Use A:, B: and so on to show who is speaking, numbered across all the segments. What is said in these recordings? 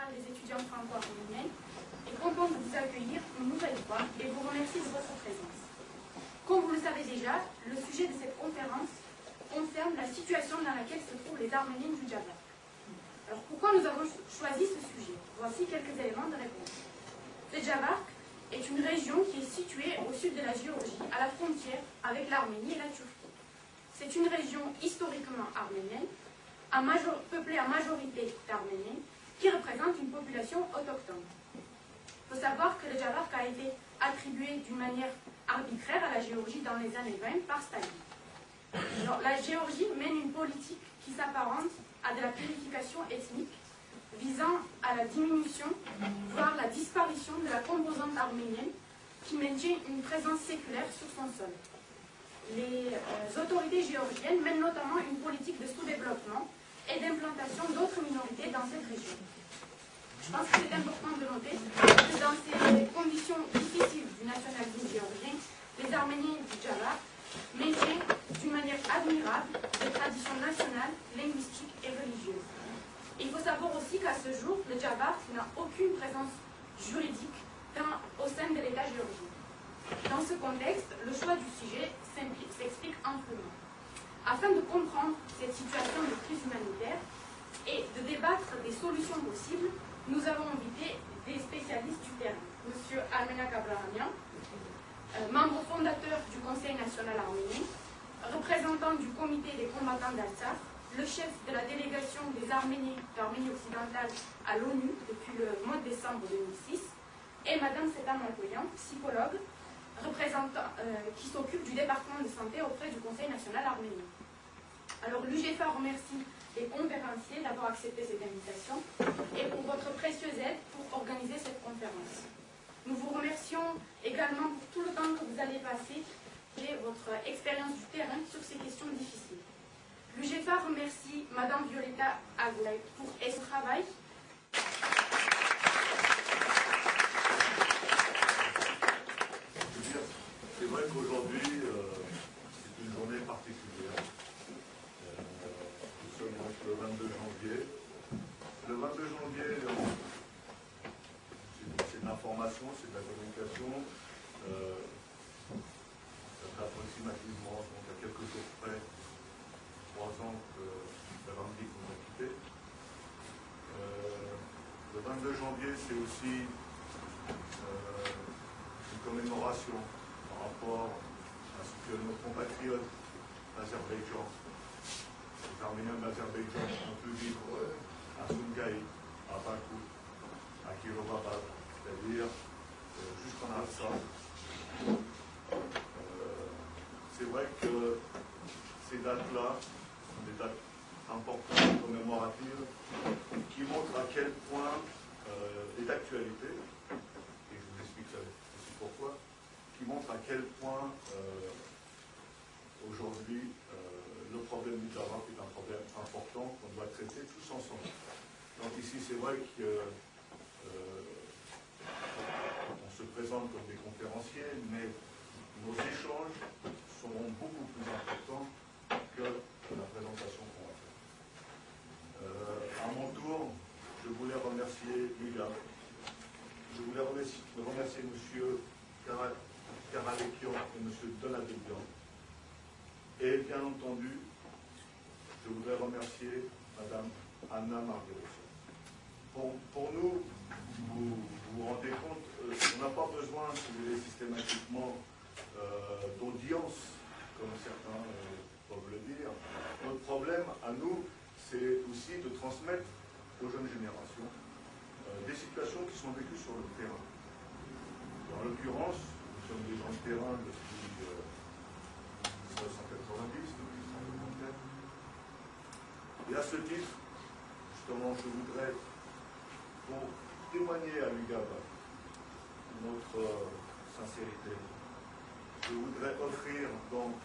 A: générale des étudiants franco-arméniens est content de vous accueillir une nouvelle fois et vous remercie de votre présence. Comme vous le savez déjà, le sujet de cette conférence concerne la situation dans laquelle se trouvent les Arméniens du Djabbar. Alors pourquoi nous avons choisi ce sujet? Voici quelques éléments de réponse. Le Djabbar est une région qui est située au sud de la Géorgie, à la frontière avec l'Arménie et la Turquie. C'est une région historiquement arménienne, peuplée à majorité d'Arméniens, qui représente une population autochtone. Il faut savoir que le Djabbar a été attribué d'une manière arbitraire à la Géorgie dans les années 20 par Staline. Alors, la Géorgie mène une politique qui s'apparente à de la purification ethnique, visant à la diminution, voire la disparition de la composante arménienne qui maintient une présence séculaire sur son sol. Les autorités géorgiennes mènent notamment une politique de sous-développement et d'implantation d'autres minorités dans cette région. Je pense que c'est important de noter que dans ces conditions difficiles du nationalisme géorgien, les Arméniens du Djabbar maintiennent d'une manière admirable des traditions nationales, linguistiques et religieuses. Et il faut savoir aussi qu'à ce jour, le Djabbar n'a aucune présence juridique au sein de l'État géorgien. Dans ce contexte, le choix du sujet s'explique amplement. Afin de comprendre cette situation de crise humanitaire et de débattre des solutions possibles, nous avons invité des spécialistes du terrain. Monsieur Armenak Abrahamian, membre fondateur du Conseil national arménien, représentant du comité des combattants d'Artsakh, le chef de la délégation des Arméniens d'Arménie occidentale à l'ONU depuis le mois de décembre 2006, et Madame Seda Mankoyan, psychologue, qui s'occupe du département de santé auprès du Conseil national arménien. Alors l'UGFA remercie les conférenciers d'avoir accepté cette invitation et pour votre précieuse aide pour organiser cette conférence. Nous vous remercions également pour tout le temps que vous allez passer et votre expérience du terrain sur ces questions difficiles. L'UGFA remercie Madame Violeta Aglay pour son travail.
B: C'est vrai qu'aujourd'hui, c'est une journée particulière. Nous sommes donc le 22 janvier. Le 22 janvier, c'est de l'information, c'est de la communication. Ça fait approximativement, donc à quelques jours près, 3 ans que la Vendée nous a quittés. Le 22 janvier, c'est aussi une commémoration par rapport à ce que nos compatriotes d'Azerbaïdjan, les Arméniens d'Azerbaïdjan ont pu vivre à Sumgaï, à Bakou, à Kirovabad, c'est-à-dire jusqu'en Artsakh. C'est vrai que ces dates-là sont des dates importantes, commémoratives, qui montrent à quel point est d'actualité, et je vous explique ça aussi pourquoi, qui montre à quel point aujourd'hui le problème du Djabbar est un problème important qu'on doit traiter tous ensemble. Donc ici c'est vrai qu'on se présente comme des conférenciers, mais nos échanges seront beaucoup plus importants que la présentation qu'on va faire. À mon tour, je voulais remercier Liga. Je voulais remercier M. Karalekian et M. Donadelian. Et bien entendu, je voudrais remercier Mme Anna Marguerite. Pour nous, vous vous rendez compte, on n'a pas besoin, si vous voulez, systématiquement d'audience, comme certains peuvent le dire. Notre problème, à nous, c'est aussi de transmettre aux jeunes générations des situations qui sont vécues sur le terrain. En l'occurrence, nous sommes des gens de terrain depuis 1990, depuis 1994. Et à ce titre, justement, je voudrais, pour témoigner à l'UGABA notre sincérité, je voudrais offrir donc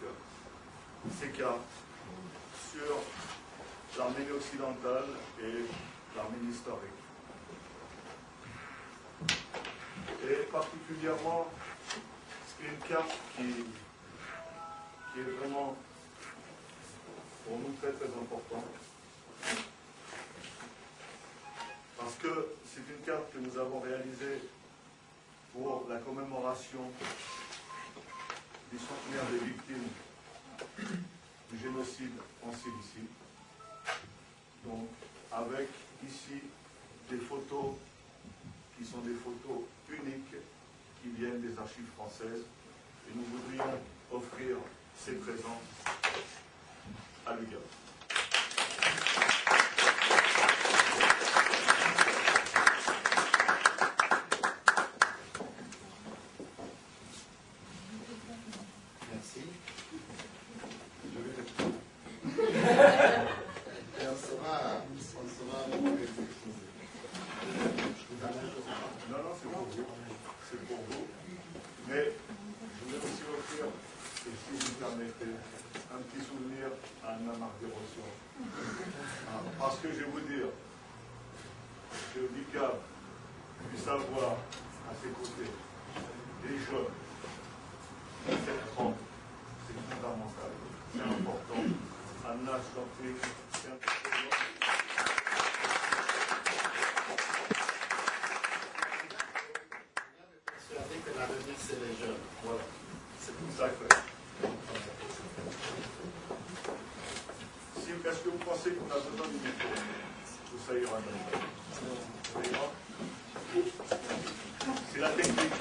B: ces cas sur l'Arménie occidentale et l'Arménie historique. Et particulièrement, c'est une carte qui est vraiment pour nous très très importante. Parce parce que c'est une carte que nous avons réalisée pour la commémoration du centenaire des victimes du génocide en Cilicie. Donc, avec ici des photos qui sont des photos uniques qui viennent des archives françaises, et nous voudrions offrir ces présents à l'UGAP.
C: Merci. Je vais répondre. Et on sera
B: Non, non, c'est pour vous. C'est pour vous. Mais je voulais aussi offrir, et si vous permettez, un petit souvenir à Anna Marguerite. Parce que je vais vous dire que l'UGAP puisse avoir à ses côtés des jeunes, cette trempe, c'est fondamental, c'est important. Anna, je t'en prie, c'est important.
C: persuadé que l'avenir, c'est les jeunes.
B: Voilà, c'est tout ça que. Si, est-ce que vous pensez qu'on a besoin du micro? Ou ça ira même? Ça ira? C'est la technique.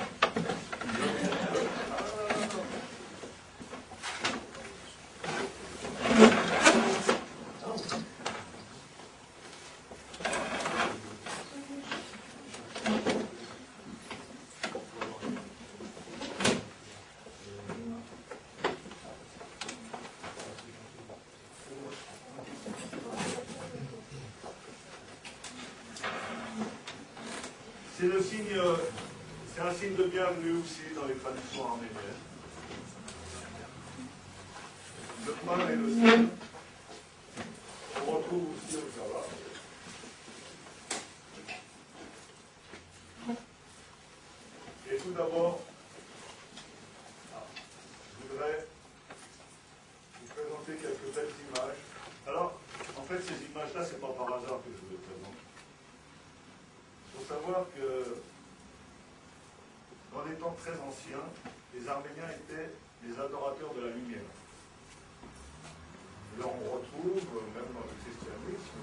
B: C'est le signe, c'est un signe de bienvenue aussi dans les traditions arméniennes. Le pain et le sel, on retrouve aussi au Java. Et tout d'abord, je voudrais vous présenter quelques belles images. Alors, en fait, ces images-là, c'est pas par hasard que je vous les présente. Il faut savoir que dans les temps très anciens, les Arméniens étaient des adorateurs de la lumière. Et là, on retrouve, même dans le christianisme,